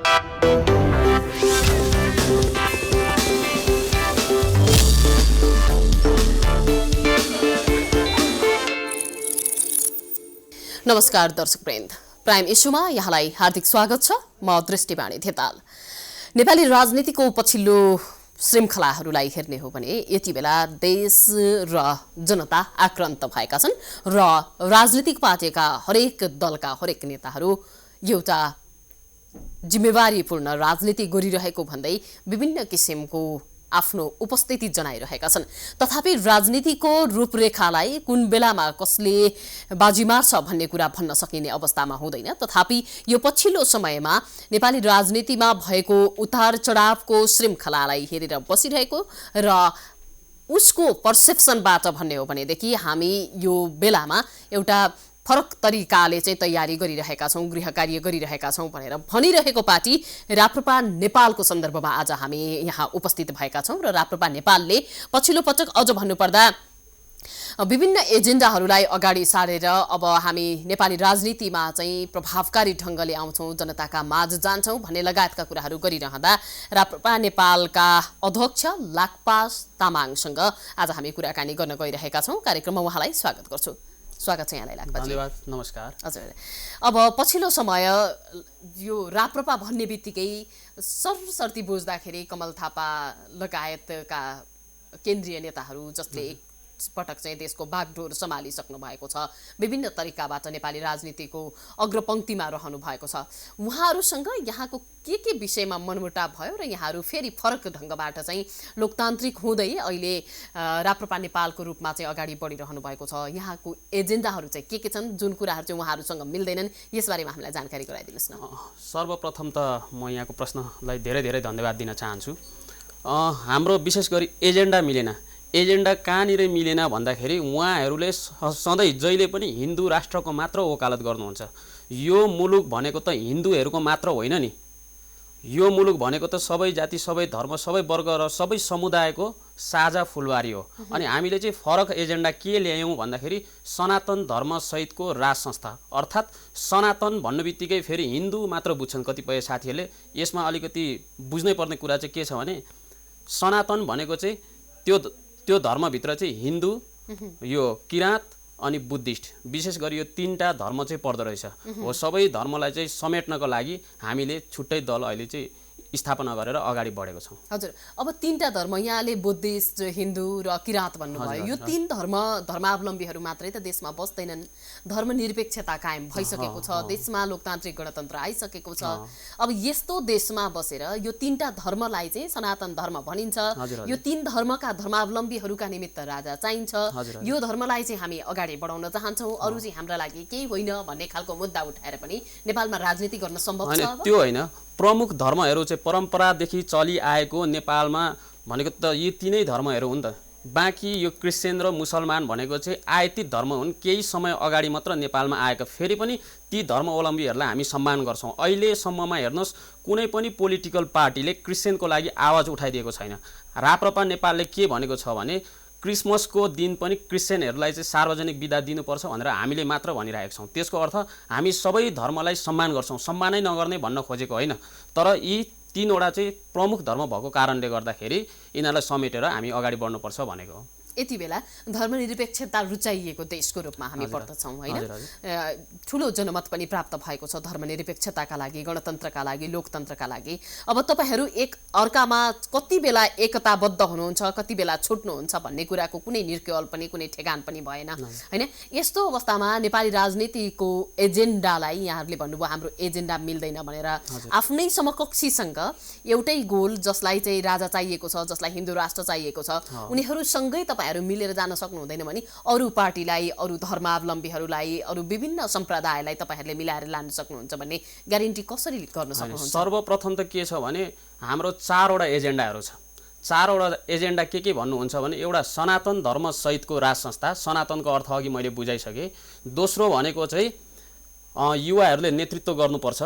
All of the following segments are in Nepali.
नमस्कार दर्शकवृन्द, प्राइम इस्युमा यहाँलाई हार्दिक स्वागत छ। म दृष्टिवाणी धेताल। नेपाली राजनीतिको पछिल्लो श्रृङ्खलाहरूलाई हेर्ने हो भने यति बेला देश र जनता आक्रान्त भएका छन् र राजनीतिक पार्टीका हरेक दलका हरेक नेताहरू एउटा जिम्मेवारीपूर्ण राजनीति गरिरहेको भन्दै विभिन्न किसिमको आफ्नो उपस्थिति जनाइरहेका छन्। तथापि राजनीतिको रूपरेखालाई कुन बेलामा कसले बाजी मार्छ भन्ने कुरा भन्न सकिने अवस्थामा हुँदैन। तथापि यो पछिल्लो समयमा नेपाली राजनीतिमा भएको उतार चढावको श्रृङ्खलालाई हेरेर बसिरहेको र उसको पर्सेप्सनबाट भन्ने हो भनेदेखि हामी यो बेलामा एउटा फरक तरिकाले चाहिँ तयारी गरिरहेका छौँ, गृह कार्य गरिरहेका छौँ भनेर भनिरहेको पार्टी राप्रपा नेपालको सन्दर्भमा आज हामी यहाँ उपस्थित भएका छौँ र राप्रपा नेपालले पछिल्लो पटक अझ भन्नुपर्दा विभिन्न एजेन्डाहरूलाई अगाडि सारेर अब हामी नेपाली राजनीतिमा चाहिँ प्रभावकारी ढङ्गले आउँछौँ, जनताका माझ जान्छौँ भन्ने लगायतका कुराहरू गरिरहँदा राप्रपा नेपालका अध्यक्ष लाक्पा तामाङसँग आज हामी कुराकानी गर्न गइरहेका छौँ। कार्यक्रममा उहाँलाई स्वागत गर्छु। स्वागत छ यहाँलाई लाक्पा। धन्यवाद, नमस्कार। हजुर, अब पछिल्लो समय यो राप्रपा भन्ने बित्तिकै सरसर्ती बुझ्दाखेरि कमल थापा लगायतका केन्द्रीय नेताहरू जसले पटक चाहिँ देशको बागडोर सम्हालिसक्नु भएको छ, विभिन्न तरिकाबाट नेपाली राजनीतिको अग्रपङ्क्तिमा रहनु भएको छ, उहाँहरूसँग यहाँको के विषयमा मनमुटाव भयो र यहाँहरू फेरि फरक ढङ्गबाट चाहिँ लोकतान्त्रिक हुँदै अहिले राप्रपा नेपालको रूपमा चाहिँ अगाडि बढिरहनु भएको छ। यहाँको एजेन्डाहरू चाहिँ के छन् जुन कुराहरू चाहिँ उहाँहरूसँग मिल्दैनन्, यसबारेमा हामीलाई जानकारी गराइदिनुहोस् न। सर्वप्रथम त म यहाँको प्रश्नलाई धेरै धेरै धन्यवाद दिन चाहन्छु। हाम्रो विशेष गरी एजेन्डा मिलेन। एजेन्डा कहाँनिर मिलेन भन्दाखेरि उहाँहरूले सधैँ जहिले पनि हिन्दू राष्ट्रको मात्र वकालत गर्नुहुन्छ। यो मुलुक भनेको त हिन्दूहरूको मात्र होइन नि, यो मुलुक भनेको त सबै जाति, सबै धर्म, सबै वर्ग र सबै समुदायको साझा फुलबारी हो। अनि हामीले चाहिँ फरक एजेन्डा के ल्यायौँ भन्दाखेरि सनातन धर्मसहितको राज संस्था, अर्थात् सनातन भन्नु बित्तिकै फेरि हिन्दू मात्र बुझ्छन् कतिपय साथीहरूले। यसमा अलिकति बुझ्नै पर्ने कुरा चाहिँ के छ भने सनातन भनेको चाहिँ त्यो धर्मभित्र चाहिँ हिन्दू, यो किराँत अनि बुद्धिस्ट, विशेष गरी यो तीनटा धर्म चाहिँ पर्दो रहेछ। हो सबै धर्मलाई चाहिँ समेट्नको लागि हामीले छुट्टै दल अहिले चाहिँ स्थापना गरेर अगाडि बढेको छौँ। हजुर, अब तीनटा धर्म यहाँले बुद्धिस्ट, हिन्दू र किराँत भन्नुभयो, यो तीन धर्मावलम्बीहरू मात्रै त देशमा बस्दैनन्। धर्मनिरपेक्षता कायम भइसकेको छ, देशमा लोकतान्त्रिक गणतन्त्र आइसकेको छ। अब यस्तो देशमा बसेर यो तीनटा धर्मलाई चाहिँ सनातन धर्म भनिन्छ, यो तीन धर्मका धर्मावलम्बीहरूका निमित्त राजा चाहिन्छ, यो धर्मलाई चाहिँ हामी अगाडि बढाउन चाहन्छौँ, अरू चाहिँ हाम्रा लागि केही होइन भन्ने खालको मुद्दा उठाएर पनि नेपालमा राजनीति गर्न सम्भव छ? त्यो होइन, प्रमुख धर्महरू चाहिँ परम्परादेखि चलिआएको नेपालमा भनेको त यी तीनै धर्महरू हुन् त। बाँकी यो क्रिस्चियन र मुसलमान भनेको चाहिँ आयातित धर्म हुन्, केही समय अगाडि मात्र नेपालमा आएको। फेरि पनि ती धर्मावलम्बीहरूलाई हामी सम्मान गर्छौँ। अहिलेसम्ममा हेर्नुहोस् कुनै पनि पोलिटिकल पार्टीले क्रिस्चियनको लागि आवाज उठाइदिएको छैन। राप्रपा नेपालले के भनेको छ भने क्रिसमसको दिन पनि क्रिस्चियनहरूलाई चाहिँ सार्वजनिक बिदा दिनुपर्छ भनेर हामीले मात्र भनिरहेका छौँ। त्यसको अर्थ हामी सबै धर्मलाई सम्मान गर्छौँ, सम्मानै नगर्ने भन्न खोजेको होइन। तर यी तीनवटा चाहिँ प्रमुख धर्म भएको कारणले गर्दाखेरि यिनीहरूलाई समेटेर हामी अगाडि बढ्नुपर्छ भनेको हो। यति बेला धर्मनिरपेक्षता रुचाइएको देशको रूपमा हामी पर्दछौँ होइन। ठुलो जनमत पनि प्राप्त भएको छ धर्मनिरपेक्षताका लागि, गणतन्त्रका लागि, लोकतन्त्रका लागि। अब तपाईँहरू एक अर्कामा कति बेला एकताबद्ध हुनुहुन्छ, कति बेला छुट्नुहुन्छ भन्ने कुराको कुनै निर्केल पनि, कुनै ठेगान पनि भएन होइन। यस्तो अवस्थामा नेपाली राजनीतिको एजेन्डालाई यहाँहरूले भन्नुभयो हाम्रो एजेन्डा मिल्दैन भनेर आफ्नै समकक्षीसँग एउटै गोल, जसलाई चाहिँ राजा चाहिएको छ, जसलाई हिन्दू राष्ट्र चाहिएको छ, उनीहरूसँगै तपाईँ मिलेर जान सक्नु हुँदैन भने अरू पार्टीलाई, अरू धर्मावलम्बीहरूलाई, अरू विभिन्न सम्प्रदायलाई तपाईहरूले मिलाएर लान सक्नुहुन्छ भन्ने ग्यारेन्टी कसरी गर्न सक्नुहुन्छ? सर्वप्रथम त के छ भने हाम्रो चारवटा एजेन्डाहरू छ। चारवटा एजेन्डा के भन्नुहुन्छ भने एउटा सनातन धर्मसहितको राज संस्था, सनातनको अर्थ अघि मैले बुझाइसकेँ। दोस्रो भनेको चाहिँ युवाहरूले नेतृत्व गर्नुपर्छ।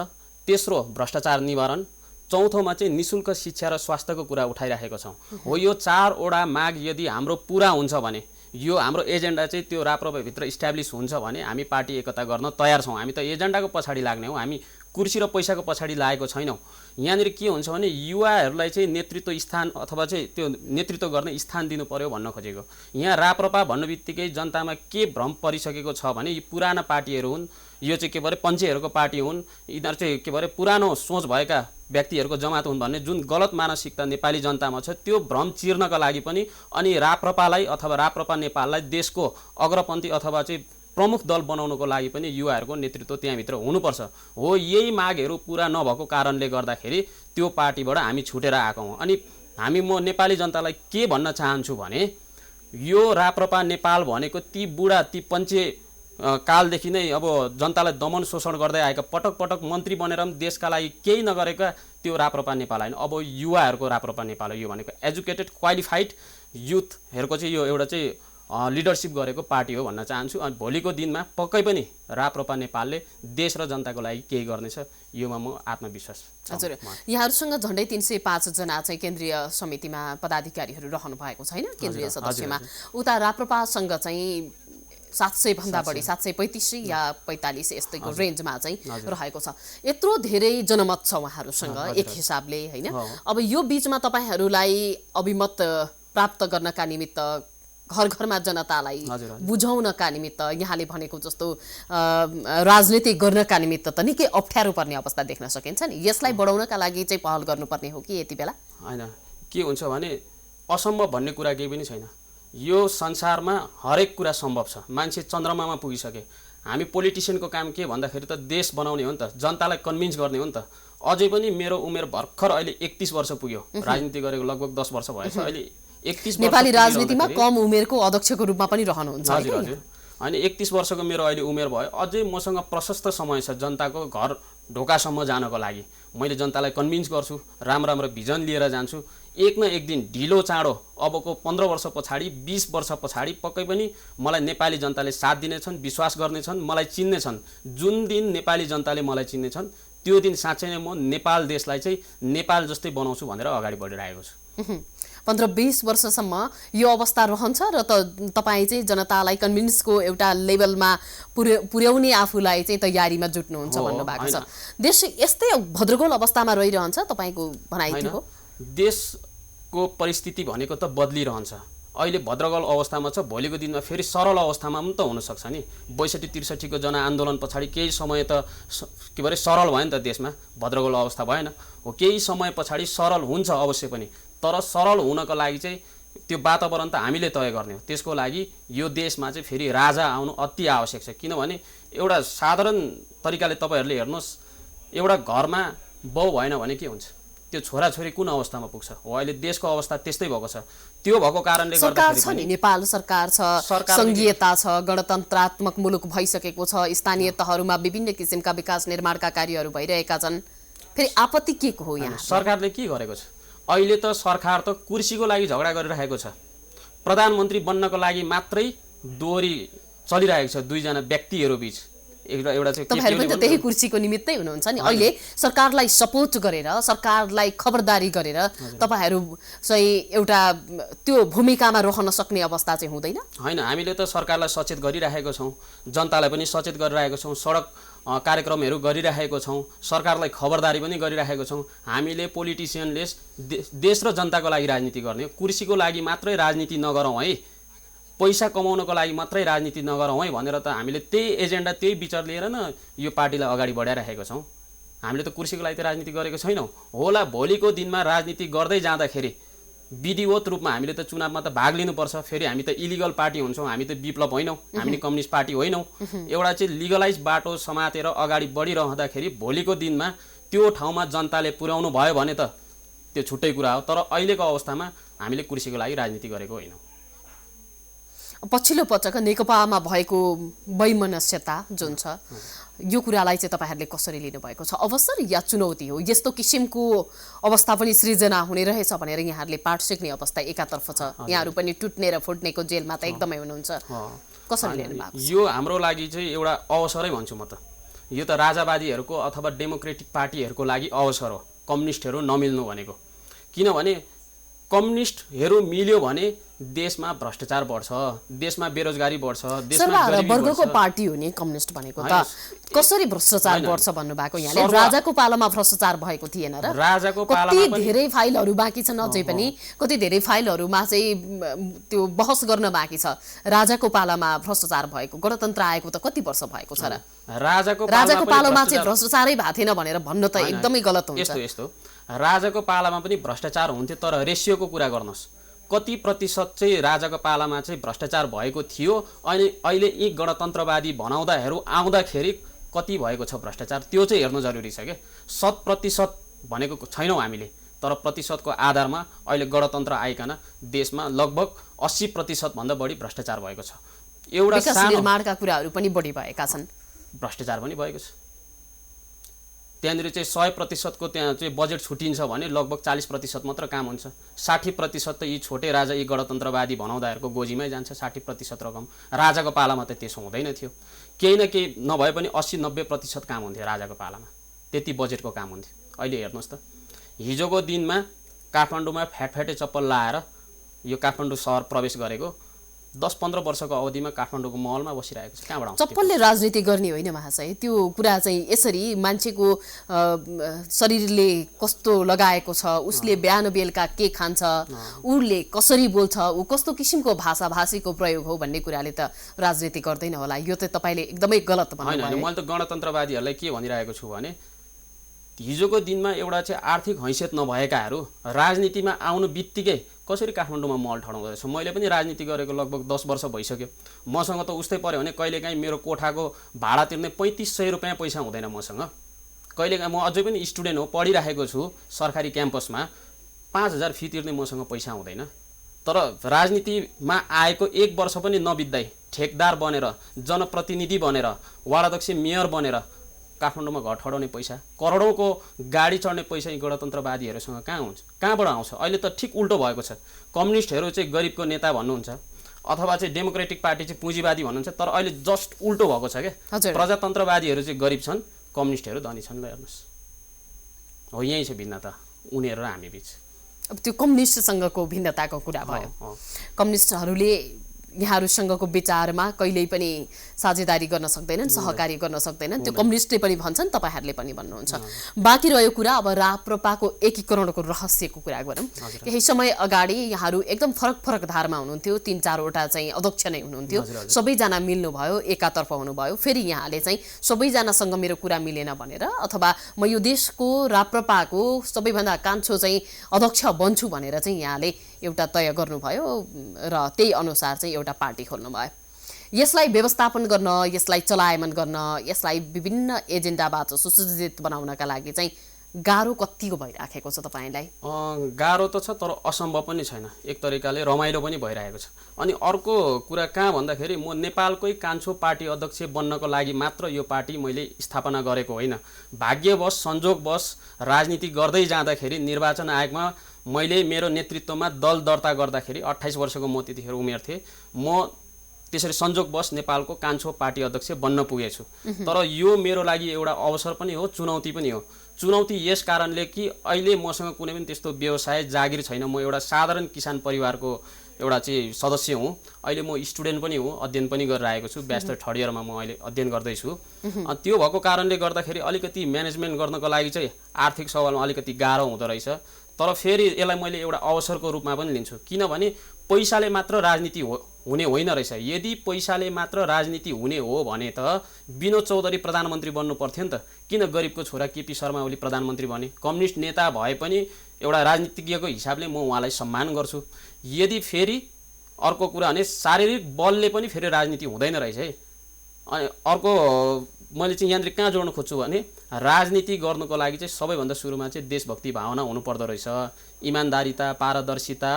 तेस्रो भ्रष्टाचार निवारण। चौथोमा चाहिँ निशुल्क शिक्षा र स्वास्थ्यको कुरा उठाइराखेको छौँ। हो यो चारवटा माग यदि हाम्रो पुरा हुन्छ भने, यो हाम्रो एजेन्डा चाहिँ त्यो राप्रपाभित्र इस्टाब्लिस हुन्छ भने हामी पार्टी एकता गर्न तयार छौँ। हामी त एजेन्डाको पछाडि लाग्ने हो, हामी कुर्सी र पैसाको पछाडि लागेको छैनौँ। यहाँनिर के हुन्छ भने युवाहरूलाई चाहिँ नेतृत्व स्थान अथवा चाहिँ त्यो नेतृत्व गर्ने स्थान दिनु पर्यो भन्न खोजेको। यहाँ राप्रपा भन्नु बित्तिकै जनतामा के भ्रम परिसकेको छ भने यी पुराना पार्टीहरू हुन्, यो चाहिँ के भरे पञ्चेहरूको पार्टी हुन्, यिनीहरू चाहिँ के भरे पुरानो सोच भएका व्यक्तिहरूको जमात हुन् भन्ने जुन गलत मानसिकता नेपाली जनतामा छ त्यो भ्रम चिर्नका लागि पनि अनि राप्रपालाई अथवा राप्रपा नेपाललाई देशको अग्रपन्थी अथवा चाहिँ प्रमुख दल बनाउनको लागि पनि युवाहरूको नेतृत्व त्यहाँभित्र हुनुपर्छ। हो, यही मागहरू पुरा नभएको कारणले गर्दाखेरि त्यो पार्टीबाट हामी छुटेर आएको हौँ। अनि म नेपाली जनतालाई के भन्न चाहन्छु भने यो राप्रपा नेपाल भनेको ती बुढा ती पञ्चे कालदेखि नै अब जनतालाई दमन शोषण गर्दै आएका पटक पटक मन्त्री बनेर पनि देशका लागि केही नगरेका त्यो राप्रपा नेपाल होइन, अब युवाहरूको राप्रपा नेपाल हो। यो भनेको एजुकेटेड क्वालिफाइड युथहरूको चाहिँ यो एउटा चाहिँ लिडरसिप गरेको पार्टी हो भन्न चाहन्छु। अनि भोलिको दिनमा पक्कै पनि राप्रपा नेपालले देश र जनताको लागि केही गर्नेछ, योमा म आत्मविश्वास छ। हजुर, यहाँहरूसँग झन्डै 305 जना चाहिँ केन्द्रीय समितिमा पदाधिकारीहरू रहनु भएको छैन केन्द्रीय सदस्यमा। उता राप्रपासँग चाहिँ 700 भन्दा बढी 735 या 45 यस्तैको रेन्जमा चाहिँ रहेको छ। यत्रो धेरै जनमत छ उहाँहरूसँग एक हिसाबले होइन। अब यो बीचमा तपाईहरूलाई अभिमत प्राप्त गर्नका निमित्त घर घरमा जनतालाई बुझाउनका निमित्त यहाँले भनेको जस्तो राजनीति गर्नका निमित्त त निकै अप्ठ्यारो पर्ने अवस्था देख्न सकिन्छ नि। यसलाई बढाउनका लागि चाहिँ पहल गर्नुपर्ने हो कि यति बेला? होइन, के हुन्छ भने असम्भव भन्ने कुरा केही पनि छैन। यो संसारमा हरेक कुरा सम्भव छ। मान्छे चन्द्रमामा पुगिसके। हामी पोलिटिसियनको काम के भन्दाखेरि त देश बनाउने हो नि त, जनतालाई कन्भिन्स गर्ने हो नि त। अझै पनि मेरो उमेर भर्खर अहिले 31 वर्ष पुग्यो, राजनीति गरेको लगभग 10 वर्ष भएछ। अहिले 31 वर्ष नेपाली राजनीतिमा कम उमेरको अध्यक्षको रूपमा पनि रहनुहुन्छ। हजुर हजुर, अनि 31 वर्षको मेरो अहिले उमेर भयो। अझै मसँग प्रशस्त समय छ जनताको घर ढोकासम्म जानको लागि। मैले जनतालाई कन्भिन्स गर्छु, राम्रो भिजन लिएर जान्छु। एक न एक दिन ढिलो चाँडो अबको 15 वर्ष पछाडि 20 वर्ष पछाडि पक्कै पनि मलाई नेपाली जनताले साथ दिनेछन्, विश्वास गर्नेछन्, मलाई चिन्नेछन्। जुन दिन नेपाली जनताले मलाई चिन्नेछन् त्यो दिन साँच्चै नै म नेपाल देशलाई चाहिँ नेपाल जस्तै बनाउँछु भनेर अगाडि बढिरहेको छु। 15-20 वर्षसम्म यो अवस्था रहन्छ र तपाईँ चाहिँ जनतालाई कन्भिन्सको एउटा लेभलमा पुर्याउने आफूलाई चाहिँ तयारीमा जुट्नुहुन्छ भन्नुभएको छ। देश यस्तै भद्रगोल अवस्थामा रहिरहन्छ तपाईँको भनाइ के हो? देशको परिस्थिति भनेको त बदलिरहन्छ। अहिले भद्रगोल अवस्थामा छ, भोलिको दिनमा फेरि सरल अवस्थामा पनि त हुनसक्छ नि। 62-63 को जनआन्दोलन पछाडि केही समय त के भरे सरल भयो नि त देशमा, भद्रगोल अवस्था भएन हो। केही समय पछाडि सरल हुन्छ अवश्य पनि, तर सरल हुनको लागि चाहिँ त्यो वातावरण त हामीले तय गर्ने हो। त्यसको लागि यो देशमा चाहिँ फेरि राजा आउनु अति आवश्यक छ। किनभने एउटा साधारण तरिकाले तपाईँहरूले हेर्नुहोस्, एउटा घरमा बाउ भएन भने के हुन्छ? त्यो छोराछोरी कुन अवस्थामा पुग्छ? हो, अहिले देशको अवस्था त्यस्तै भएको छ। त्यो भएको कारणले सरकार छ नि, नेपाल सरकार छ, संघीयता छ, गणतन्त्रात्मक मुलुक भइसकेको छ, स्थानीय तहहरूमा विभिन्न किसिमका विकास निर्माणका कार्यहरू भइरहेका छन्। फेरि आपत्ति के को हो यहाँ? सरकारले के गरेको छ? अहिले त सरकार त कुर्सीको लागि झगडा गरिरहेको छ। प्रधानमन्त्री बन्नको लागि मात्रै दोहोरी चलिरहेको छ दुईजना व्यक्तिहरू बीच। एउटा चाहिँ तपाईहरु पनि त त्यही कुर्सीको निमित्तै हुनुहुन्छ नि। अहिले सरकारलाई सपोर्ट गरेर, सरकारलाई खबरदारी गरेर तपाईहरु चाहिँ एउटा त्यो भूमिकामा रहन सक्ने अवस्था चाहिँ हुँदैन? हैन, हामीले त सरकारलाई सचेत गरिरहेको छौं, जनतालाई पनि सचेत गरिरहेको छौं, सडक कार्यक्रमहरू गरिरहेको छौं, सरकारलाई खबरदारी पनि गरिरहेको छौं। हामीले पोलिटिसियनले देश र जनताको लागि राजनीति गर्ने हो, कुर्सीको लागि मात्रै राजनीति नगरौं है, पैसा कमाउनको लागि मात्रै राजनीति नगरौं है भनेर त हामीले त्यही एजेन्डा त्यही विचार लिएर न यो पार्टीलाई अगाडि बढाइरहेको छौं। हामीले त कुर्सीको लागि त राजनीति गरेको छैनौं। होला भोलिको दिनमा राजनीति गर्दै जाँदाखेरि विधिवत रूपमा हामीले त चुनावमा त भाग लिनुपर्छ। फेरि हामी त इलिगल पार्टी हुन्छौं, हामी त विप्लव होइनौं, हामी कम्युनिस्ट पार्टी होइनौं। एउटा चाहिँ लिगलाइज बाटो समातेर अगाडि बढिरहँदाखेरि भोलिको दिनमा त्यो ठाउँमा जनताले पुर्याउनु भयो भने त त्यो छुट्टै कुरा हो। तर अहिलेको अवस्थामा हामीले कुर्सीको लागि राजनीति गरेको होइनौं। पछिल्लो पटक नेकपामा भएको वैमनस्यता जुन छ, यो कुरालाई चाहिँ तपाईहरुले कसरी लिनुभएको छ? अवसर या चुनौती हो? यस्तो किसिमको अवस्था पनि सृजना हुने रहेछ भनेर यहाँहरुले पाठ सिक्ने अवस्था एकातर्फ छ, यहाँहरु पनि टुट्ने र फुट्नेको जेलमा त एकदमै हुनुहुन्छ, कसरी लिनु भएको छ? यो हाम्रो लागि चाहिँ एउटा अवसरै भन्छु म त। यो त राजावादीहरुको अथवा डेमोक्रेटिक पार्टीहरुको लागि अवसर हो, कम्युनिस्टहरु नमिल्नु भनेको। किनभने कम्युनिस्टहरू मिल्यो भने देशमा भ्रष्टाचार बढ्छ, देशमा बेरोजगारी बढ्छ, देशमा सर्वहारा गरिबी वर्गको बढ्छ। पार्टी हो नि कम्युनिस्ट भनेको त। कसरी भ्रष्टाचार बढ्छ भन्नुभएको यहाँले? राजाको पालामा भ्रष्टाचार भएको थिएन र? राजाको कति पालामा पनि धेरै फाइलहरू बाँकी छन् अझै पनि, कति धेरै फाइलहरूमा चाहिँ त्यो बहस गर्न बाँकी छ। राजाको पालामा भ्रष्टाचार भएको, गणतन्त्र आएको त कति वर्ष भएको छ र? राजाको पालामा चाहिँ भ्रष्टाचारै भएको थिएन भनेर भन्न त एकदमै गलत हुन्छ। यस्तो राजाको पालामा पनि भ्रष्टाचार हुन्थ्यो, तर रेसियोको कुरा गर्नुहोस्, कति प्रतिशत चाहिँ राजाको पालामा चाहिँ भ्रष्टाचार भएको थियो, अनि अहिले यी गणतन्त्रवादी आउँदाखेरि कति भएको छ भ्रष्टाचार, त्यो चाहिँ हेर्नु जरुरी छ क्या। 100% भनेको छैनौँ हामीले, तर प्रतिशतको आधारमा अहिले गणतन्त्र आइकन देशमा लगभग 80% भन्दा बढी भ्रष्टाचार भएको छ। एउटा सानो निर्माणका कुराहरू पनि बढी भएका छन्, भ्रष्टाचार पनि भएको छ। त्यहाँनिर चाहिँ 100% को त्यहाँ चाहिँ बजेट छुटिन्छ भने लगभग 40% मात्र काम हुन्छ। 60% त यी छोटे राजा, यी गणतन्त्रवादी भनाउँदाहरूको गोजीमै जान्छ। 60% रकम राजाको पालामा त त्यसो हुँदैन थियो। केही न केही नभए पनि 80-90% काम हुन्थ्यो राजाको पालामा, त्यति बजेटको काम हुन्थ्यो। अहिले हेर्नुहोस् त, हिजोको दिनमा काठमाडौँमा फ्याटफ्याटे चप्पल लाएर यो काठमाडौँ सहर प्रवेश गरेको 10-15 वर्षको अवधिमा काठमाडौँको महलमा बसिरहेको छ। कहाँबाट आउँछ? चप्पलले राजनीति गर्ने होइन महाशय, त्यो कुरा चाहिँ यसरी मान्छेको शरीरले कस्तो लगाएको छ, उसले बिहान बेलुका के खान्छ, उसले कसरी बोल्छ, ऊ कस्तो किसिमको भाषाभाषीको प्रयोग हो भन्ने कुराले त राजनीति गर्दैन होला। यो त तपाईँले एकदमै गलत भन्नुभयो। मैले त गणतन्त्रवादीहरूलाई के भनिरहेको छु भने, हिजोको दिनमा एउटा चाहिँ आर्थिक हैसियत नभएकाहरू राजनीतिमा आउनु बित्तिकै कसरी काठमाडौँमा महल ठडाउँदैछ। मैले पनि राजनीति गरेको लगभग 10 वर्ष भइसक्यो। मसँग त उस्तै पर्यो भने कहिलेकाहीँ मेरो कोठाको भाडा तिर्ने 3500 रुपियाँ पैसा हुँदैन मसँग। कहिलेकाहीँ म अझै पनि स्टुडेन्ट हो, पढिरहेको छु सरकारी क्याम्पसमा, 5000 फी तिर्ने मसँग पैसा हुँदैन। तर राजनीतिमा आएको 1 वर्ष पनि नबित्दै ठेकदार बनेर, जनप्रतिनिधि बनेर, वार्डाध्यक्ष मेयर बनेर काठमाडौँमा घर ठडाउने पैसा, करोडौँको गाडी चढ्ने पैसा यी गणतन्त्रवादीहरूसँग कहाँ हुन्छ, कहाँबाट आउँछ? अहिले त ठिक उल्टो भएको छ। कम्युनिस्टहरू चाहिँ गरिबको नेता भन्नुहुन्छ, अथवा चाहिँ डेमोक्रेटिक पार्टी चाहिँ पुँजीवादी भन्नुहुन्छ, तर अहिले जस्ट उल्टो भएको छ क्या। प्रजातन्त्रवादीहरू चाहिँ गरिब छन्, कम्युनिस्टहरू धनी छन्। ल हेर्नुहोस्, हो यही छ भिन्नता उनीहरू र हामी बिच। अब त्यो कम्युनिस्टसँगको भिन्नताको कुरा भयो। कम्युनिस्टहरूले यहाँहरूसँगको विचारमा कहिल्यै पनि साझेदारी गर्न सक्दैनन्, सहकारी गर्न सक्दैनन्, त्यो कम्युनिस्टले पनि भन्छन्, तपाईँहरूले पनि भन्नुहुन्छ। बाँकी रह्यो कुरा अब राप्रपाको एकीकरणको रहस्यको कुरा गरौँ। केही समय अगाडि यहाँहरू एकदम फरक फरक धारमा हुनुहुन्थ्यो, 3-4वटा चाहिँ अध्यक्ष नै हुनुहुन्थ्यो, सबैजना मिल्नुभयो, एकातर्फ हुनुभयो, फेरि यहाँले चाहिँ सबैजनासँग मेरो कुरा मिलेन भनेर, अथवा म यो देशको राप्रपाको सबैभन्दा कान्छो चाहिँ अध्यक्ष बन्छु भनेर चाहिँ यहाँले एउटा तय गर्नुभयो र त्यही अनुसार चाहिँ एउटा पार्टी खोल्नुभयो। यसलाई व्यवस्थापन गर्न, यसलाई चलायमान गर्न, यसलाई विभिन्न एजेन्डाबाट सुसज्जित बनाउनका लागि चाहिँ गाह्रो कतिको भइराखेको छ तपाईँलाई? गाह्रो त छ, तर असम्भव पनि छैन। एक तरिकाले रमाइलो पनि भइरहेको छ। अनि अर्को कुरा कहाँ भन्दाखेरि, म नेपालकै कान्छो पार्टी अध्यक्ष बन्नको लागि मात्र यो पार्टी मैले स्थापना गरेको होइन। भाग्यवश, संजोगवश राजनीति गर्दै जाँदाखेरि निर्वाचन आयोगमा मैले मेरो नेतृत्वमा दल दर्ता गर्दाखेरि 28 वर्षको म त्यतिखेर उमेर थिएँ। म त्यसरी संजोगवश नेपालको कान्छो पार्टी अध्यक्ष बन्न पुगेछु। तर यो मेरो लागि एउटा अवसर पनि हो, चुनौती पनि हो। चुनौती यस कारणले कि अहिले मसँग कुनै पनि त्यस्तो व्यवसाय जागिर छैन। म एउटा साधारण किसान परिवारको एउटा चाहिँ सदस्य हुँ। अहिले म स्टुडेन्ट पनि हुँ, अध्ययन पनि गरिरहेको छु। ब्याचलर 3rd इयरमा म अहिले अध्ययन गर्दैछु। त्यो भएको कारणले गर्दाखेरि अलिकति म्यानेजमेन्ट गर्नको लागि चाहिँ आर्थिक सवालमा अलिकति गाह्रो हुँदो रहेछ। तर फेरि यसलाई मैले एउटा अवसरको रूपमा पनि लिन्छु, किनभने पैसाले मात्र राजनीति हुने होइन रहेछ। यदि पैसाले मात्र राजनीति हुने हो भने त विनोद चौधरी प्रधानमन्त्री बन्नु पर्थ्यो नि त। किन गरिबको छोरा केपी शर्मा ओली प्रधानमन्त्री बने? कम्युनिस्ट नेता भए पनि एउटा राजनीतिज्ञको हिसाबले म उहाँलाई सम्मान गर्छु। यदि फेरि अर्को कुरा भने शारीरिक बलले पनि फेरि राजनीति हुँदैन रहेछ है। अनि अर्को मैले चाहिँ यहाँनिर कहाँ जोड्न खोज्छु भने, राजनीति गर्नुको लागि चाहिँ सबैभन्दा सुरुमा चाहिँ देशभक्ति भावना हुनुपर्दो रहेछ, इमान्दारिता, पारदर्शिता,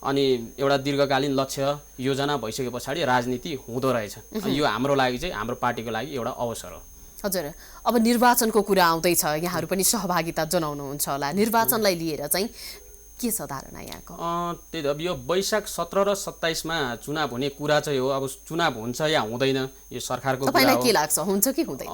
अनि एउटा दीर्घकालीन लक्ष्य योजना भइसके पछाडि राजनीति हुँदो रहेछ। यो हाम्रो लागि चाहिँ, हाम्रो पार्टीको लागि एउटा अवसर हो। हजुर, अब निर्वाचनको कुरा आउँदैछ, यहाँहरू पनि सहभागिता जनाउनुहुन्छ होला। निर्वाचनलाई लिएर चाहिँ के छ धारणा यहाँको? त्यही अब यो वैशाख 17 र 27मा चुनाव हुने कुरा चाहिँ हो। अब चुनाव हुन्छ या हुँदैन यो सरकारको कुरा हो। तपाईलाई के लाग्छ, हुन्छ कि हुँदैन?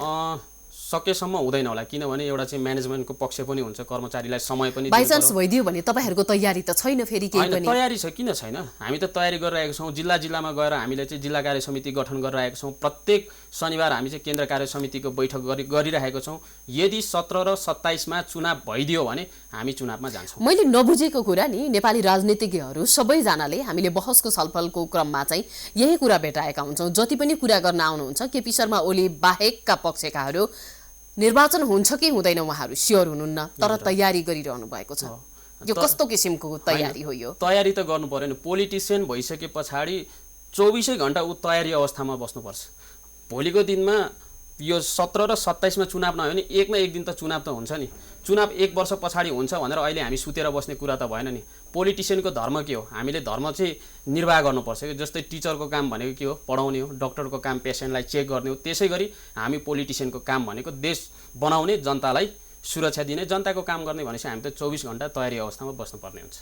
सकेसम्म हुँदैन होला, किनभने एउटा चाहिँ म्यानेजमेन्टको पक्ष पनि हुन्छ, कर्मचारीलाई समय पनि बाइ चान्स भइदियो भने तपाईँहरूको तयारी त छैन फेरि केही पनि? तयारी छ, किन छैन? हामी त तयारी गरिरहेको छौँ। जिल्लामा गएर हामीले चाहिँ जिल्ला कार्य समिति गठन गरिरहेको छौँ। प्रत्येक शनिबार हामी चाहिँ केन्द्र कार्य समितिको बैठक गरिरहेको छौँ। यदि 17 र 27 मा चुनाव भइदियो भने हामी चुनावमा जान्छौँ। मैले नबुझेको कुरा नि, नेपाली राजनीतिज्ञहरू सबैजनाले हामीले बहसको छलफलको क्रममा चाहिँ यही कुरा भेटाएका हुन्छौँ। जति पनि कुरा गर्न आउनुहुन्छ, केपी शर्मा ओली बाहेकका पक्षकाहरू निर्वाचन हुन्छ कि हुँदैन उहाँहरू स्योर हुनुहुन्न, तर तयारी गरिरहनु भएको छ। यो कस्तो किसिमको तयारी हो? यो तयारी त गर्नु पर्यो नि। पोलिटिसियन भइसके पछाडि 24 घण्टा ऊ तयारी अवस्थामा बस्नुपर्छ। भोलिको दिनमा यो 17 र 27 मा चुनाव नभयो भने एक न एक दिन त चुनाव त हुन्छ नि। चुनाव 1 वर्ष पछाडि हुन्छ भनेर अहिले हामी सुतेर बस्ने कुरा त भएन नि। पोलिटिसियनको धर्म के हो? हामीले धर्म चाहिँ निर्वाह गर्नुपर्छ कि जस्तै टिचरको काम भनेको के हो? पढाउने हो। डक्टरको काम पेसेन्टलाई चेक गर्ने हो। त्यसै गरी हामी पोलिटिसियनको काम भनेको देश बनाउने, जनतालाई सुरक्षा दिने, जनताको काम गर्ने भनेपछि हामी त 24 घण्टा तयारी अवस्थामा बस्नुपर्ने हुन्छ।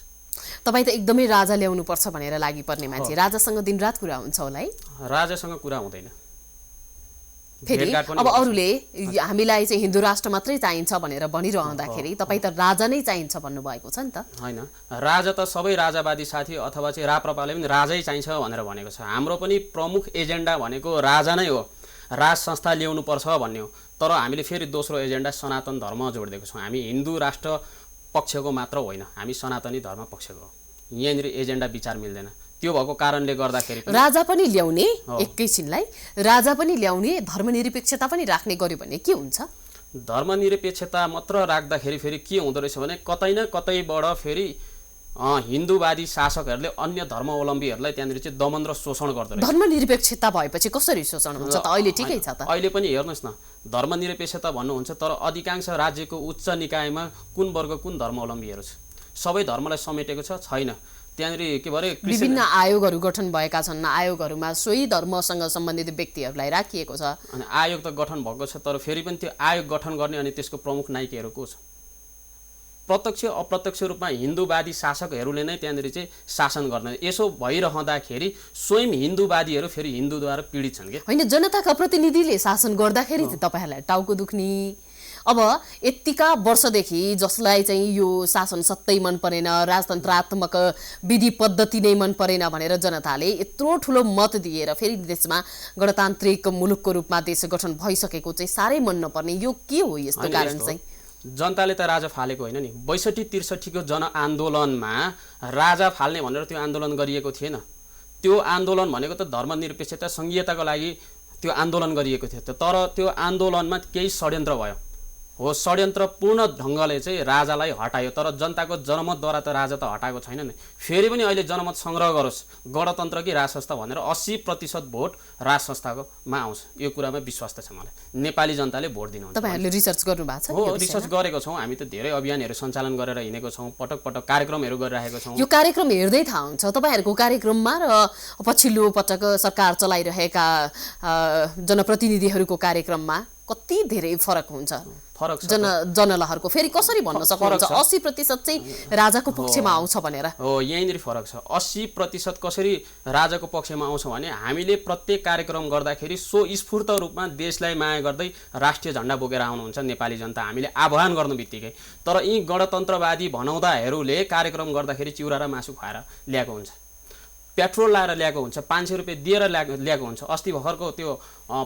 तपाईँ त एकदमै राजा ल्याउनुपर्छ भनेर लागि पर्ने मान्छे। राजासँग दिनरात कुरा हुन्छ होला है? राजासँग कुरा हुँदैन। फेरि अब अरूले हामीलाई चाहिँ हिन्दू राष्ट्र मात्रै चाहिन्छ भनेर भनिरहँदाखेरि तपाईँ त राजा नै चाहिन्छ भन्नुभएको छ नि त? होइन, राजा त सबै राजावादी साथी अथवा चाहिँ राप्रपाले पनि राजै चाहिन्छ भनेर भनेको छ। हाम्रो पनि प्रमुख एजेन्डा भनेको राजा नै हो, राज संस्था ल्याउनुपर्छ भन्ने हो। तर हामीले फेरि दोस्रो एजेन्डा सनातन धर्म जोडिदिएको छौँ। हामी हिन्दू राष्ट्र पक्षको मात्र होइन, हामी सनातनी धर्म पक्षको हो। यहाँनिर एजेन्डा विचार मिल्दैन। त्यो भएको कारणले गर्दाखेरि राजा पनि ल्याउने, एकैछिनलाई राजा पनि ल्याउने, धर्मनिरपेक्षता पनि राख्ने गर्यो भने के हुन्छ? धर्मनिरपेक्षता मात्र राख्दाखेरि फेरि के हुँदो रहेछ भने कतै न कतैबाट फेरि हिन्दूवादी शासकहरूले अन्य धर्मावलम्बीहरूलाई त्यहाँनिर चाहिँ दमन र शोषण गर्दो रहेछ। धर्मनिरपेक्षता भएपछि कसरी शोषण हुन्छ त? अहिले ठिकै छ त? अहिले पनि हेर्नुहोस् न, धर्मनिरपेक्षता भन्नुहुन्छ तर अधिकांश राज्यको उच्च निकायमा कुन वर्ग कुन धर्मावलम्बीहरू छ? सबै धर्मलाई समेटेको छ? छैन। त्यहाँनिर के भरे विभिन्न आयोगहरू गठन भएका छन्। आयोगहरूमा सोही धर्मसँग सम्बन्धित व्यक्तिहरूलाई राखिएको छ। अनि आयोग त गठन भएको छ, तर फेरि पनि त्यो आयोग गठन गर्ने अनि त्यसको प्रमुख नायकहरू को छ? प्रत्यक्ष अप्रत्यक्ष रूपमा हिन्दूवादी शासकहरूले नै त्यहाँनिर चाहिँ शासन गर्ने। यसो भइरहँदाखेरि स्वयं हिन्दूवादीहरू फेरि हिन्दूद्वारा पीडित छन् कि होइन? जनताका प्रतिनिधिले शासन गर्दाखेरि चाहिँ तपाईँहरूलाई टाउको दुख्ने। अब यतिका वर्षदेखि जसलाई चाहिँ यो शासन सत्तै मन परेन, राजतन्त्रात्मक विधि पद्धति नै मन परेन भनेर जनताले यत्रो ठुलो मत दिएर फेरि देशमा गणतान्त्रिक मुलुकको रूपमा देश गठन भइसकेको चाहिँ साह्रै मन नपर्ने यो के हो? यस्तो कारण चाहिँ जनताले त राजा फालेको होइन नि। 62-63 को जनआन्दोलनमा राजा फाल्ने भनेर त्यो आन्दोलन गरिएको थिएन। त्यो आन्दोलन भनेको त धर्मनिरपेक्षता संघीयताको लागि त्यो आन्दोलन गरिएको थियो। तर त्यो आन्दोलनमा केही षड्यन्त्र भयो हो। षड्यन्त्रपूर्ण ढङ्गले चाहिँ राजालाई हटायो। तर जनताको जनमतद्वारा त राजा त हटाएको छैन नि। फेरि पनि अहिले जनमत सङ्ग्रह गरोस्, गणतन्त्र कि राज संस्था भनेर 80% भोट राज संस्थाकोमा आउँछ। यो कुरामा विश्वास त छ मलाई। नेपाली जनताले भोट दिनुहुन्छ। तपाईँहरूले रिसर्च गर्नुभएको छ? हो, रिसर्च गरेको छौँ। हामी त धेरै अभियानहरू सञ्चालन गरेर हिँडेको छौँ। पटक पटक कार्यक्रमहरू गरिरहेको छौँ। यो कार्यक्रम हेर्दै थाहा हुन्छ तपाईँहरूको कार्यक्रममा र पछिल्लो पटक सरकार चलाइरहेका जनप्रतिनिधिहरूको कार्यक्रममा कति धेरै फरक हुन्छ? फरक छ। जनलहरको फेरि कसरी भन्न सक्नुहुन्छ 80% चाहिँ राजाको पक्षमा आउँछ भनेर? हो, यहीँनिर फरक छ। 80% कसरी राजाको पक्षमा आउँछ भने हामीले प्रत्येक कार्यक्रम गर्दाखेरि स्वस्फूर्त रूपमा देशलाई माया गर्दै राष्ट्रिय झन्डा बोकेर आउनुहुन्छ नेपाली जनता। हामीले आह्वान गर्नु बित्तिकै। तर यी गणतन्त्रवादी भनाउँदाहरूले कार्यक्रम गर्दाखेरि चिउरा र मासु खुवाएर ल्याएको हुन्छ, पेट्रोल लाएर ल्याएको हुन्छ, 500 रुपियाँ दिएर ल्याएको हुन्छ। अस्ति भर्खरको त्यो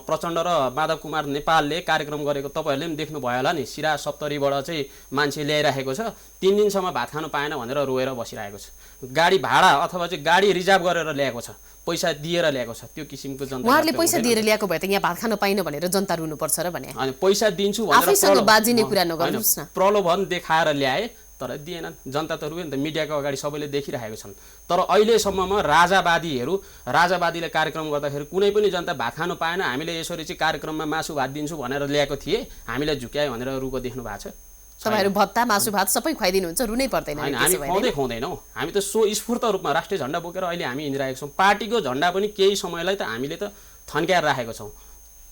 प्रचण्ड र माधव कुमार नेपालले कार्यक्रम गरेको तपाईँहरूले पनि देख्नुभयो होला नि। सिरा सप्तरीबाट चाहिँ मान्छे ल्याइराखेको छ, 3 दिनसम्म भात खानु पाएन भनेर रोएर बसिरहेको छ। गाडी भाडा अथवा चाहिँ गाडी रिजर्भ गरेर ल्याएको छ, पैसा दिएर ल्याएको छ। त्यो किसिमको जनता उहाँहरूले पैसा दिएर ल्याएको भए त यहाँ भात खान पाइन भनेर जनता रुनुपर्छ र भने? अनि पैसा दिन्छु भनेर आफैसँग बाजिने कुरा नगर्नुस् न। प्रलोभन देखाएर ल्याए तर दिएन। जनता त रुयो नि त। मिडियाको अगाडि सबैले देखिरहेको छन्। तर अहिलेसम्ममा राजावादीले कार्यक्रम गर्दाखेरि कुनै पनि जनता भात खानु पाएन। हामीले यसरी चाहिँ कार्यक्रममा मासु भात दिन्छु भनेर ल्याएको थिए, हामीलाई झुक्यायो भनेर रुको देख्नु भएको छ? तपाईँहरू भत्ता मासु भात सबै खुवाइदिनुहुन्छ, रुनै पर्दैन? हामी खुवाउँदैनौँ। हामी त स्वस्फूर्त रूपमा राष्ट्रिय झन्डा बोकेर अहिले हामी हिँडिरहेको छौँ। पार्टीको झन्डा पनि केही समयलाई त हामीले त थन्क्याएर राखेको छौँ।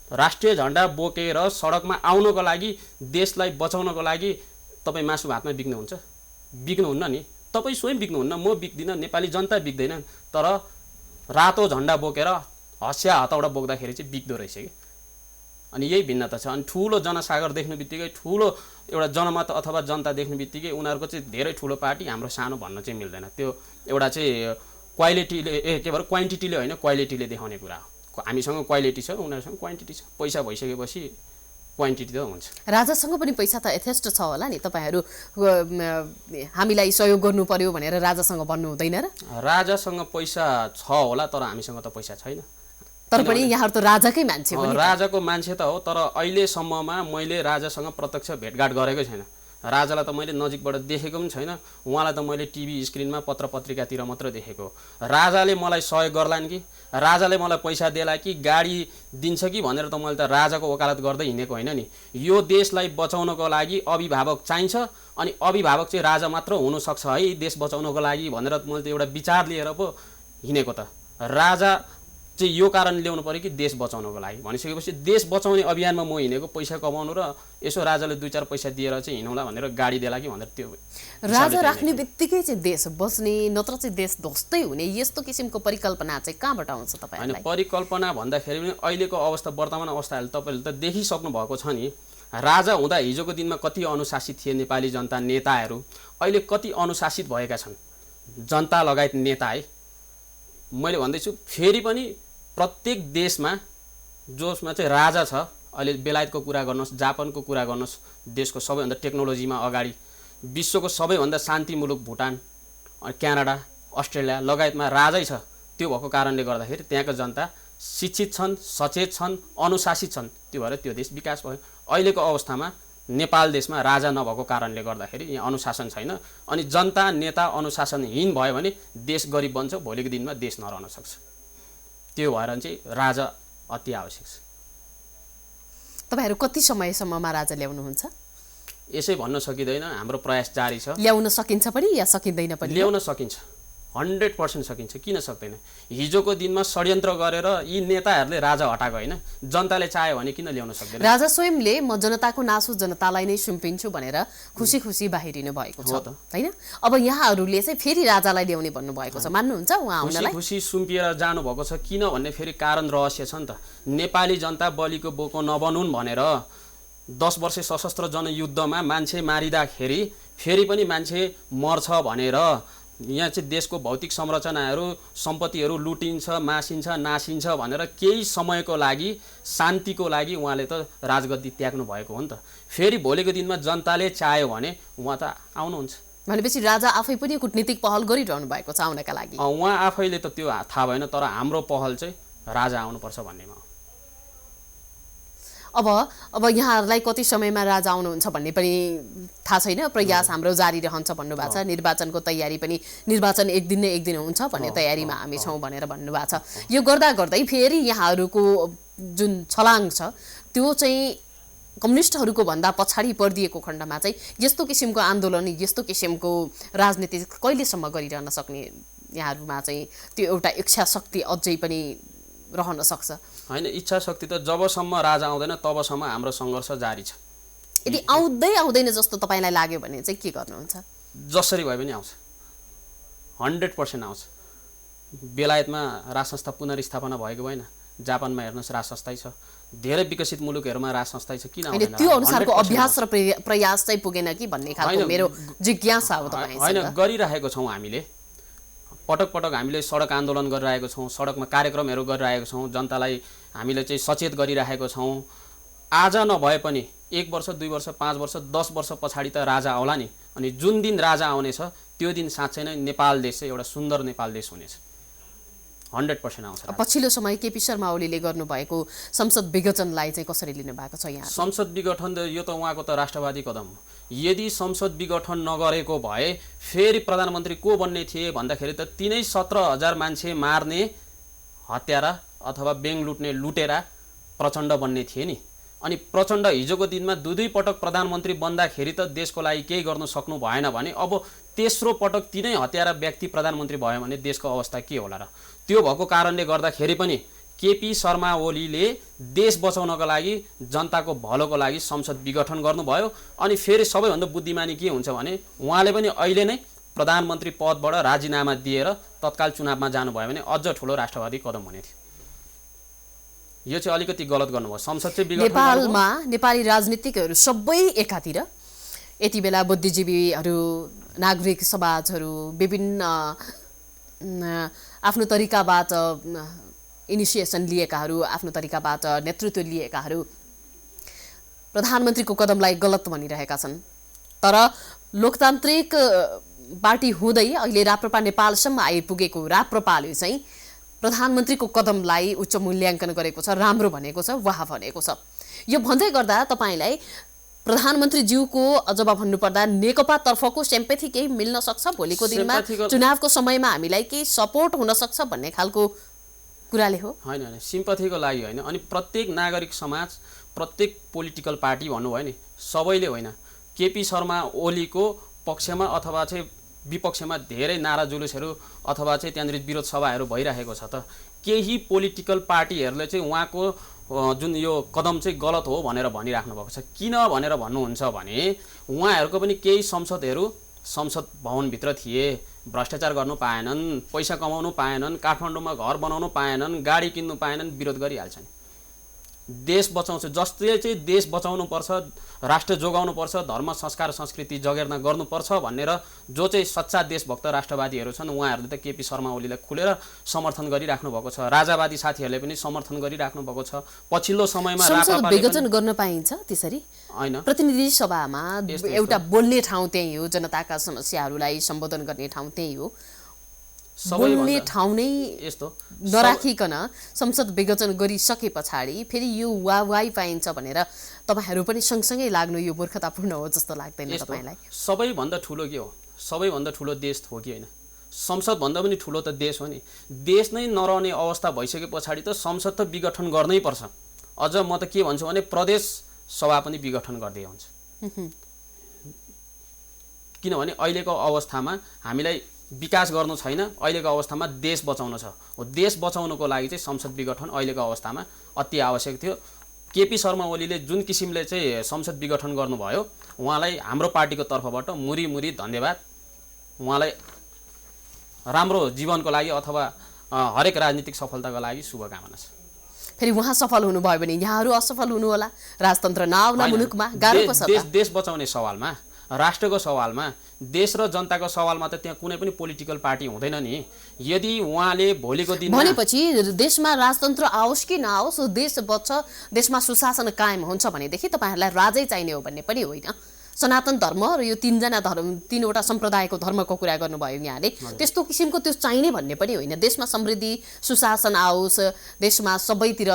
राष्ट्रिय झन्डा बोकेर सडकमा आउनको लागि, देशलाई बचाउनको लागि तपाईँ मासु भातमा बिक्नुहुन्छ? बिक्नुहुन्न नि। तपाईँ स्वयं बिक्नुहुन्न, म बिक्दिनँ, नेपाली जनता बिक्दैन। तर रातो झन्डा बोकेर हँसिया हतौडा बोक्दाखेरि चाहिँ बिक्दो रहेछ कि अनि यही भिन्नता छ। अनि ठुलो जनसागर देख्नु बित्तिकै ठुलो एउटा जनमत अथवा जनता देख्नु बित्तिकै उनीहरूको चाहिँ धेरै ठुलो पार्टी हाम्रो सानो भन्न चाहिँ मिल्दैन। त्यो एउटा चाहिँ क्वालिटीले के भन्छ क्वान्टिटीले होइन क्वालिटीले देखाउने कुरा हो। हामीसँग क्वालिटी छ, उनीहरूसँग क्वान्टिटी छ। पैसा भइसकेपछि क्वान्टिटी त हुन्छ। राजासँग पनि पैसा त यथेष्ट छ होला नि, तपाईँहरू हामीलाई सहयोग गर्नु पर्यो भनेर राजासँग भन्नु हुँदैन र? राजासँग पैसा छ होला तर हामीसँग त पैसा छैन। तर पनि यहाँहरू त राजाकै मान्छे हो। राजाको मान्छे त हो, तर अहिलेसम्ममा मैले राजासँग प्रत्यक्ष भेटघाट गरेकै छैन। राजालाई त मैले नजिकबाट देखेको पनि छैन। उहाँलाई त मैले टिभी स्क्रिनमा पत्र पत्रिकातिर मात्र देखेको। राजाले मलाई सहयोग गर्लान् कि राजाले मलाई पैसा देला कि गाडी दिन्छ कि भनेर त मैले त राजाको वकालत गर्दै हिँडेको होइन नि। यो देशलाई बचाउनको लागि अभिभावक चाहिन्छ अनि अभिभावक चाहिँ राजा मात्र हुनसक्छ है देश बचाउनको लागि भनेर मैले त एउटा विचार लिएर पो हिँडेको त। राजा चाहिँ यो कारण ल्याउनु पर्यो कि देश बचाउनको लागि भनिसकेपछि देश बचाउने अभियानमा म हिँडेको, पैसा कमाउनु र यसो राजाले 2-4 पैसा दिएर चाहिँ हिँडौँला भनेर गाडी देला कि भनेर त्यो राजा राख्ने बित्तिकै चाहिँ देश बस्ने नत्र चाहिँ देश ध्वस्तै हुने यस्तो किसिमको परिकल्पना चाहिँ कहाँबाट आउँछ तपाईँलाई? हैन, परिकल्पना भन्दाखेरि पनि अहिलेको अवस्था वर्तमान अवस्थाले तपाईँले त देखिसक्नु भएको छ नि। राजा हुँदा हिजोको दिनमा कति अनुशासित थिए नेपाली जनता नेताहरू, अहिले कति अनुशासित भएका छन् जनता लगायत नेता है। मैले भन्दैछु फेरि पनि प्रत्येक देशमा जसमा चाहिँ राजा छ, अहिले बेलायतको कुरा गर्नुहोस्, जापानको कुरा गर्नुहोस्, देशको सबैभन्दा टेक्नोलोजीमा अगाडि, विश्वको सबैभन्दा शान्ति मुलुक भुटान, क्यानाडा, अस्ट्रेलिया लगायतमा राजै छ। त्यो भएको कारणले गर्दाखेरि त्यहाँको जनता शिक्षित छन्, सचेत छन्, अनुशासित छन्। त्यो भएर त्यो देश विकास भयो। अहिलेको अवस्थामा नेपाल देशमा राजा नभएको कारणले गर्दाखेरि यहाँ अनुशासन छैन अनि जनता नेता अनुशासनहीन भयो भने देश गरिब बन्छ, भोलिको दिनमा देश नरहन सक्छ। त्यो भएर चाहिँ राजा अति आवश्यक छ। तपाईहरु कति समयसम्ममा राजा ल्याउनुहुन्छ? यसै भन्न सकिँदैन, हाम्रो प्रयास जारी छ। ल्याउन सकिन्छ पनि या सकिँदैन पनि? ल्याउन सकिन्छ, 100% सकिन्छ। किन सक्दैन? हिजोको दिनमा षड्यन्त्र गरेर यी नेताहरूले राजा हटाएको होइन, जनताले चाह्यो भने किन ल्याउन सक्दैन? राजा स्वयंले म जनताको नासो जनतालाई नै सुम्पिन्छु भनेर खुसी खुसी बाहिरिनु भएको छ हैन? अब यहाँहरूले चाहिँ फेरि राजालाई ल्याउने भन्नु भएको छ, मान्नुहुन्छ उहाँ आउनलाई? खुसी सुम्पिएर जानु भएको छ किन भन्ने फेरि कारण रहस्य छ नि त। नेपाली जनता बलिको बोको नबनुन् भनेर 10 वर्ष सशस्त्र जनयुद्धमा मान्छे मारिदाखेरि फेरि पनि मान्छे मर्छ भनेर यहाँ चाहिँ देशको भौतिक संरचनाहरू सम्पत्तिहरू लुटिन्छ, मासिन्छ, नासिन्छ भनेर केही समयको लागि शान्तिको लागि उहाँले त राजगद्दी त्याग्नु भएको हो नि त। फेरि भोलिको दिनमा जनताले चाह्यो भने उहाँ त आउनुहुन्छ। भनेपछि राजा आफै पनि कूटनीतिक पहल गरिरहनु भएको छ आउनका लागि? उहाँ आफैले त त्यो थाहा भएन, तर हाम्रो पहल चाहिँ राजा आउनुपर्छ भन्नेमा हो। अब यहाँहरूलाई कति समयमा राजा आउनुहुन्छ भन्ने पनि थाहा छैन, प्रयास हाम्रो जारी रहन्छ भन्नुभएको छ। निर्वाचनको तयारी पनि, निर्वाचन एक दिन न एक दिन हुन्छ भन्ने तयारीमा हामी छौँ भनेर भन्नुभएको छ। यो गर्दा गर्दै फेरि यहाँहरूको जुन छलाङ छ त्यो चाहिँ कम्युनिस्टहरूको भन्दा पछाडि परिदिएको खण्डमा चाहिँ यस्तो किसिमको आन्दोलन, यस्तो किसिमको राजनीति कहिलेसम्म गरिरहन सक्ने यहाँहरूमा चाहिँ त्यो एउटा इच्छा शक्ति अझै पनि रहन सक्छ? हैन, इच्छा शक्ति त जबसम्म राजा आउँदैन तबसम्म हाम्रो सङ्घर्ष जारी छ। यदि आउँदैन जस्तो तपाईलाई लाग्यो भने चाहिँ के गर्नुहुन्छ? जसरी भए पनि आउँछ, 100% आउँछ। बेलायतमा राजसंस्था पुनर्स्थापना भएको भएन, जापानमा हेर्नुहोस् राजसंस्थै छ, धेरै विकसित मुलुकहरूमा राजसंस्थै छ, किन आउँदैन? त्यो अनुसारको अभ्यास र प्रयास चाहिँ पुगेन कि भन्ने खालको मेरो जिज्ञासा हो तपाईसँग। हैन, गरिरहेको छौँ हामीले, पटक पटक हामीले सडक आन्दोलन गरिरहेको छौँ, सडकमा कार्यक्रमहरू गरिरहेको छौँ, जनतालाई हामीले चाहिँ सचेत गरिरहेको छौँ। आज नभए पनि 1 वर्ष 2 वर्ष 5 वर्ष 10 वर्ष पछाडि त राजा आउला नि। अनि जुन दिन राजा आउनेछ त्यो दिन साँच्चै नै नेपाल देश चाहिँ एउटा सुन्दर नेपाल देश हुनेछ। 100% आउँछ। पछिल्लो समय केपी शर्मा ओलीले गर्नुभएको संसद विघटनलाई चाहिँ कसरी लिनु भएको छ यहाँ? संसद विघटन यो त उहाँको त राष्ट्रवादी कदम हो। यदि संसद विघटन नगरेको भए फेरि प्रधानमन्त्री को बन्ने थिए भन्दाखेरि त तिनै 17,000 मान्छे मार्ने हत्यारा अथवा ब्याङ्क लुट्ने लुटेरा प्रचण्ड बन्ने थिए नि। अनि प्रचण्ड हिजोको दिनमा 2 पटक प्रधानमन्त्री बन्दाखेरि त देशको लागि केही गर्न सक्नु भएन भने अब तेस्रो पटक तिनै हत्यारा व्यक्ति प्रधानमन्त्री भयो भने देशको अवस्था के होला र? त्यो भएको कारणले गर्दाखेरि पनि केपी शर्मा ओलीले देश बचाउनको लागि, जनताको भलोको लागि संसद विघटन गर्नुभयो। अनि फेरि सबैभन्दा बुद्धिमानी के हुन्छ भने उहाँले पनि अहिले नै प्रधानमन्त्री पदबाट राजीनामा दिएर तत्काल चुनावमा जानुभयो भने अझ ठुलो राष्ट्रवादी कदम हुने थियो। यो चाहिँ अलिकति गलत गर्नुभयो। संसद चाहिँ विघटन नेपालमा नेपाली राजनीतिकहरू सबै एकातिर यति बेला बुद्धिजीवीहरू नागरिक समाजहरू विभिन्न आफ्नो तरिकाबाट इनिसिएसन लिएकाहरू आफ्नो तरिकाबाट नेतृत्व लिएकाहरू प्रधानमन्त्रीको कदमलाई गलत भनिरहेका छन्। तर लोकतान्त्रिक पार्टी हुँदै अहिले राप्रपा नेपालसम्म आइपुगेको राप्रपाले चाहिँ प्रधानमन्त्रीको कदमलाई उच्च मूल्याङ्कन गरेको छ, राम्रो भनेको छ, वाह भनेको छ। यो भन्दै गर्दा तपाईँलाई प्रधानमन्त्रीज्यूको जब भन्नुपर्दा नेकपातर्फको सिम्पेथी केही मिल्न सक्छ भोलिको दिनमा चुनावको समयमा हामीलाई केही सपोर्ट हुन सक्छ भन्ने खालको कुराले हो? होइन, सिम्पथीको लागि होइन। अनि प्रत्येक नागरिक समाज, प्रत्येक पोलिटिकल पार्टी भन्नुभयो नि, सबैले होइन, केपी शर्मा ओलीको पक्षमा अथवा चाहिँ विपक्षमा धेरै नारा जुलुसहरू अथवा चाहिँ त्यहाँनिर विरोध सभाहरू भइरहेको छ। त केही पोलिटिकल पार्टीहरूले चाहिँ उहाँको जुन यो कदम चाहिँ गलत हो भनेर भनिराख्नु भएको छ। किन भनेर भन्नुहुन्छ भने उहाँहरूको पनि केही संसद भवनभित्र थिए, भ्रष्टाचार गर्नु पाएनन्, पैसा कमाउनु पाएनन्, काठमाडौँमा घर बनाउनु पाएनन्, गाडी किन्नु पाएनन्, विरोध गरिहाल्छन्। देश बचाउँछ जसले चाहिँ देश बचाउनुपर्छ, राष्ट्र जोगाउनुपर्छ, धर्म संस्कार संस्कृति जगेर्ना गर्नुपर्छ भनेर जो चाहिँ सच्चा देशभक्त राष्ट्रवादीहरू छन् उहाँहरूले त केपी शर्मा ओलीलाई खुलेर समर्थन गरिराख्नु भएको छ। राजावादी साथीहरूले पनि समर्थन गरिराख्नु भएको छ। पछिल्लो समयमा संसद विघटन गर्न पाइन्छ त्यसरी? होइन, प्रतिनिधि सभामा एउटा बोल्ने ठाउँ त्यही हो, जनताका समस्याहरूलाई सम्बोधन गर्ने ठाउँ त्यही हो। बोल्ने ठाउँ नै यस्तो नराखिकन संसद विघटन गरिसके पछाडि फेरि यो वाइ पाइन्छ भनेर तपाईँहरू पनि सँगसँगै लाग्नु यो मूर्खतापूर्ण हो जस्तो लाग्दैन तपाईँलाई? सबैभन्दा ठुलो के हो? सबैभन्दा ठुलो देश हो कि होइन? संसदभन्दा पनि ठुलो त देश हो नि। देश नै नरहने अवस्था भइसके पछाडि त संसद त विघटन गर्नै पर्छ। अझ म त के भन्छु भने प्रदेश सभा पनि विघटन गर्दै हुन्छ। किनभने अहिलेको अवस्थामा हामीलाई विकास गर्नु छैन, अहिलेको अवस्थामा देश बचाउनु छ। हो, देश बचाउनुको लागि चाहिँ संसद विघटन अहिलेको अवस्थामा अति आवश्यक थियो। केपी शर्मा ओलीले जुन किसिमले चाहिँ संसद विघटन गर्नुभयो उहाँलाई हाम्रो पार्टीको तर्फबाट मुरी धन्यवाद। उहाँलाई राम्रो जीवनको लागि अथवा हरेक राजनीतिक सफलताको लागि शुभकामना छ। फेरि उहाँ सफल हुनुभयो भने यहाँहरू असफल हुनु होला, राजतन्त्र नआउला मुलुकमा, गाह्रो पर्छ। देश बचाउने सवालमा, राष्ट्रको सवालमा, देश र जनताको सवालमा त त्यहाँ कुनै पनि पोलिटिकल पार्टी हुँदैन नि। यदि उहाँले भोलिको दिनमा भनेपछि देशमा राजतन्त्र आओस् कि नआओस्, देश बच्छ, देशमा सुशासन कायम हुन्छ भनेदेखि तपाईँहरूलाई राजै चाहिने हो भन्ने पनि होइन। सनातन धर्म र यो तीनवटा सम्प्रदायको धर्मको कुरा गर्नुभयो यहाँले, त्यस्तो किसिमको त्यो चाहिने भन्ने पनि होइन। देशमा समृद्धि सुशासन आओस्, देशमा सबैतिर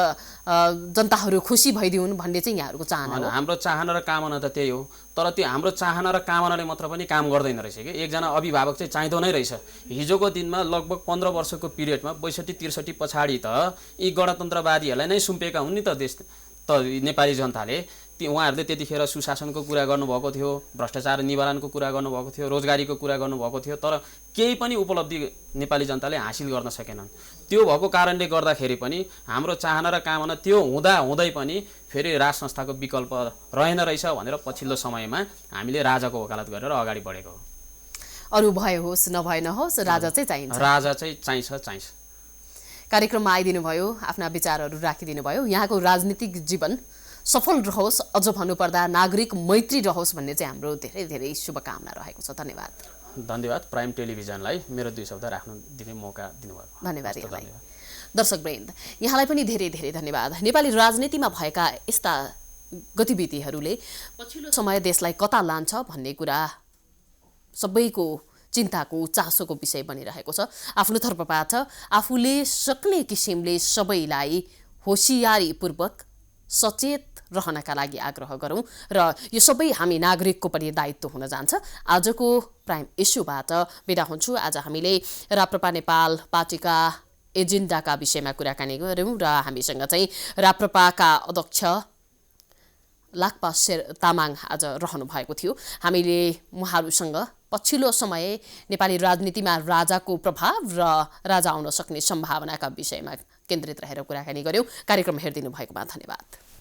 जनताहरू खुसी भइदिउन् भन्ने चाहिँ यहाँहरूको चाहना हो। हाम्रो चाहना र कामना त त्यही हो। तर त्यो हाम्रो चाहना र कामनाले मात्र पनि काम गर्दैन रहेछ कि। एकजना अभिभावक चाहिँ चाहिँदो नै रहेछ। हिजोको दिनमा लगभग 15 वर्षको पिरियडमा 62-63 पछाडि त यी गणतन्त्रवादीहरूलाई नै सुम्पेका हुन् नि त देश त नेपाली जनताले। उहाँहरूले त्यतिखेर सुशासनको कुरा गर्नुभएको थियो, भ्रष्टाचार निवारणको कुरा गर्नुभएको थियो, रोजगारीको कुरा गर्नुभएको थियो, तर केही पनि उपलब्धि नेपाली जनताले हासिल गर्न सकेनन्। त्यो भएको कारणले गर्दाखेरि पनि हाम्रो चाहना र कामना त्यो हुँदै पनि फेरि राज संस्थाको विकल्प रहेन रहेछ भनेर पछिल्लो समयमा हामीले राजाको वकालत गरेर अगाडि बढेको हो। अरू भए होस् नभए नहोस् राजा चाहिँ चाहिन्छ। राजा चाहिँ चाहिन्छ। कार्यक्रममा आइदिनु भयो, आफ्ना विचारहरू राखिदिनु भयो। यहाँको राजनीतिक जीवन सफल रहोस्, अझ भन्नुपर्दा नागरिक मैत्री रहोस् भन्ने चाहिँ हाम्रो धेरै धेरै शुभकामना रहेको छ। धन्यवाद प्राइम टेलिभिजनलाई मेरो 2 शब्द राख्न दिने मौका दिनुभयो। धन्यवाद यहाँलाई। दर्शकवृन्द, यहाँलाई पनि धेरै धेरै धन्यवाद। नेपाली राजनीतिमा भएका यस्ता गतिविधिहरूले पछिल्लो समय देशलाई कता लान्छ भन्ने कुरा सबैको चिन्ताको चासोको विषय बनिरहेको छ। आफ्नो तर्फबाट आफूले सक्ने किसिमले सबैलाई होसियारीपूर्वक सचेत रहनका लागि आग्रह गरौँ र यो सबै हामी नागरिकको पनि दायित्व हुन जान्छ। आजको प्राइम इस्युबाट बिदा हुन्छु। आज हामीले राप्रपा नेपाल पार्टीका एजेन्डाका विषयमा कुराकानी गऱ्यौँ र हामीसँग चाहिँ राप्रपाका अध्यक्ष लाक्पा तामाङ आज रहनु भएको थियो। हामीले उहाँहरूसँग पछिल्लो समय नेपाली राजनीतिमा राजाको प्रभाव र राजा आउन सक्ने सम्भावनाका विषयमा केन्द्रित रहेर कुराकानी गऱ्यौँ। कार्यक्रम हेरिदिनु भएकोमा धन्यवाद।